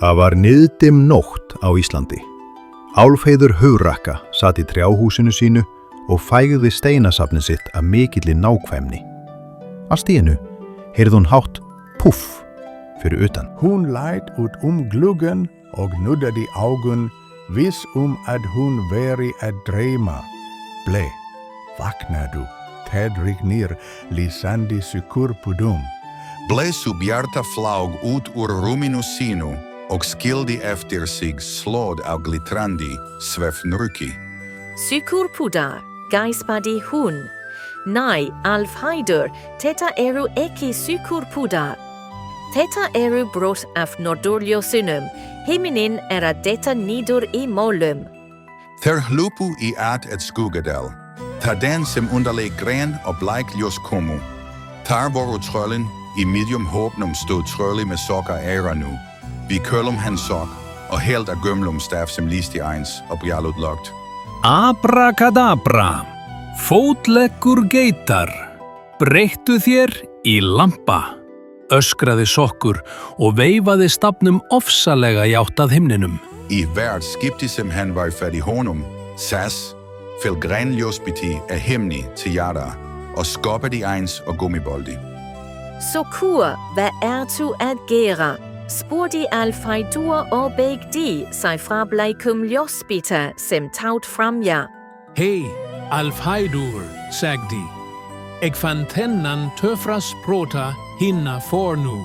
Það var niðdimm nótt á Íslandi. Álfheiður Hugrakka sat í trjáhúsinu sínu og fægði steinasafnið sitt af mikilli nákvæmni. Allt í einu heyrði hún hátt puff fyrir utan. Hún leit út gluggan og nuddaði augun, viss að hún væri að dreyma. Ble, vaknaðu, rignir lýsandi sykurpudum. Blesu bjarta flaug út úr rúminu sínu og skildi eftir sig slóð á glitrandi svefnurki. Sykurpudar, gæspaði hún. Nei, Álfheiður, þetta eru ekki sykurpudar. Þetta eru brot af norðurljósunum. Himinin að detta niður í mólum. Þeir hlupu í at et skuggadal. Það den sem underleg gren og bleikljós komu. Þar voru tröllen, í miðjum hópnum stod trölli með sokkar nú. Vi kölum hans sokk og held að gömlum staf sem lísti eins og brjáludlögt. Abrakadabra, fótleggur geitar, breyttu þér í lampa, öskraði Sokkur og veifaði stafnum ofsalega í átt að himninum. Í hvert skipti sem hann var ferdig honum, sess, fyll grænljósbiti himni til jara og skoppaði eins og gummiboldi. Sokkur, hvad du at gera? Spurgte Álfheiður og beygde sig fra bleikum ljósbita sem taut framja. Hei, Álfheiður, sagði. Ég fann þennan töfra sprota hinna fornu.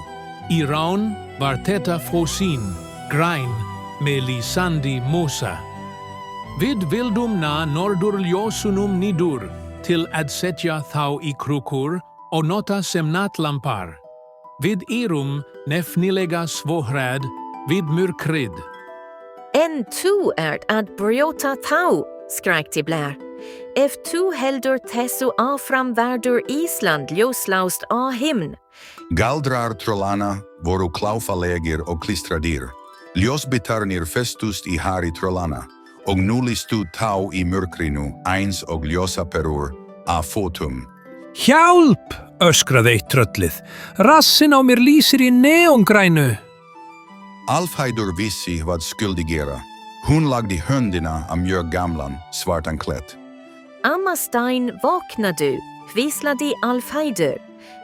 Í rán var þetta frosin, græn, með lýsandi mosa. Við vildum ná norðurljósunum niður til að setja þá í krukkur og nota sem nattlampar. Við erum nefnilega svåhrad við mörkrið. En þú að brjóta þá, skrækti Blair. Ef þú heldur þessu áfram verður Ísland ljóslaust á himn. Galdrar tröllanna voru kláfalegir og klistradir. Ljósbitarnir festust í hari tröllanna og nú lystu þá í mörkrinu eins og ljósaperur af fótum. Hjálp, öskraði eitt tröllið. Rassin á mér lýsir í neongrænu. Álfheiður vissi hvað skyldi gera. Hún lagði höndina á mjög gamlan, svartan klætt. Amma Stein, vaknaðu, hvíslaði Álfheiður.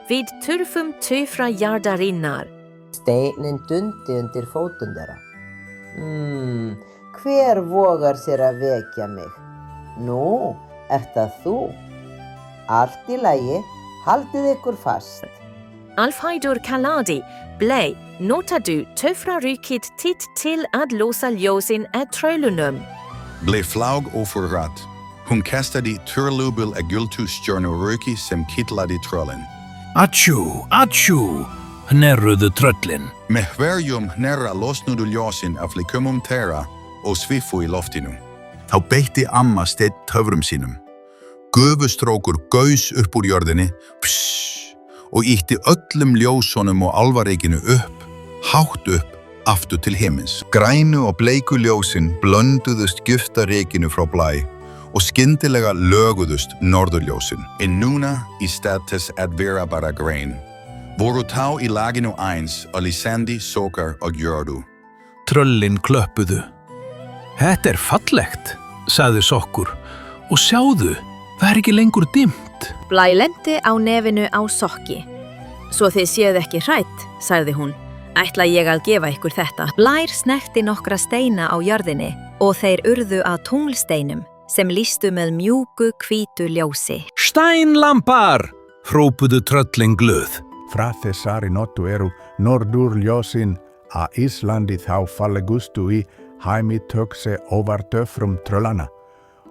Við þurfum töfra jarðarinnar. Steinin dundi undir fótum þeirra. Hver vogar sér að vekja mig? Nú, það þú? Allt í lagi, haldið ykkur fast. Álfheiður kallaði, Blei, notaðu töfrarykið þitt til að losa ljósin að tröllunum. Blei flaug ofur rætt. Hún kastaði törlubul gultu stjörnuryki sem kitlaði tröllin. Atsjú, hnerruðu tröllin. Með hverjum hnerra losnuðu ljósin af likumum þeirra og sviffu í loftinu. Þá beitti amma steinn töfrum sínum. Gufustrókur gaus upp úr jörðinni og ítti öllum ljósunum og álfareikinu upp, hátt upp, aftur til himins. Grænu og bleiku ljósin blönduðust giftareikinu frá blæ og skyndilega löguðust norðurljósin. En núna, í stað þess að vera bara græn, voru þá í laginu eins og lýsandi sokkar og jörðu. Tröllin klöppuðu. Þetta fallegt, sagði Sokkur, og sjáðu, það ekki lengur dimmt. Blæ lendi á nefinu á Sokki. Svo þið séuð ekki hrætt, sagði hún. Ætla ég að gefa ykkur þetta. Blær snerti nokkra steina á jörðinni og þeir urðu að tunglsteinum sem lýstu með mjúku hvítu ljósi. Steinlampar, hrópuðu tröllin glöð. Frá þessari nóttu eru norðurljósin á Íslandi þá fallegustu í heimi tökse ofar töfrum tröllanna.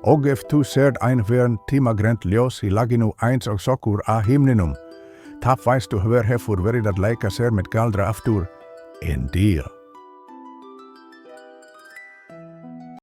Og ef þú sérð einhvern tímagrænt ljós í laginu eins og Sokkur á himninum, þá veistu hver hefur verið að leika sér með galdra aftur. En deal.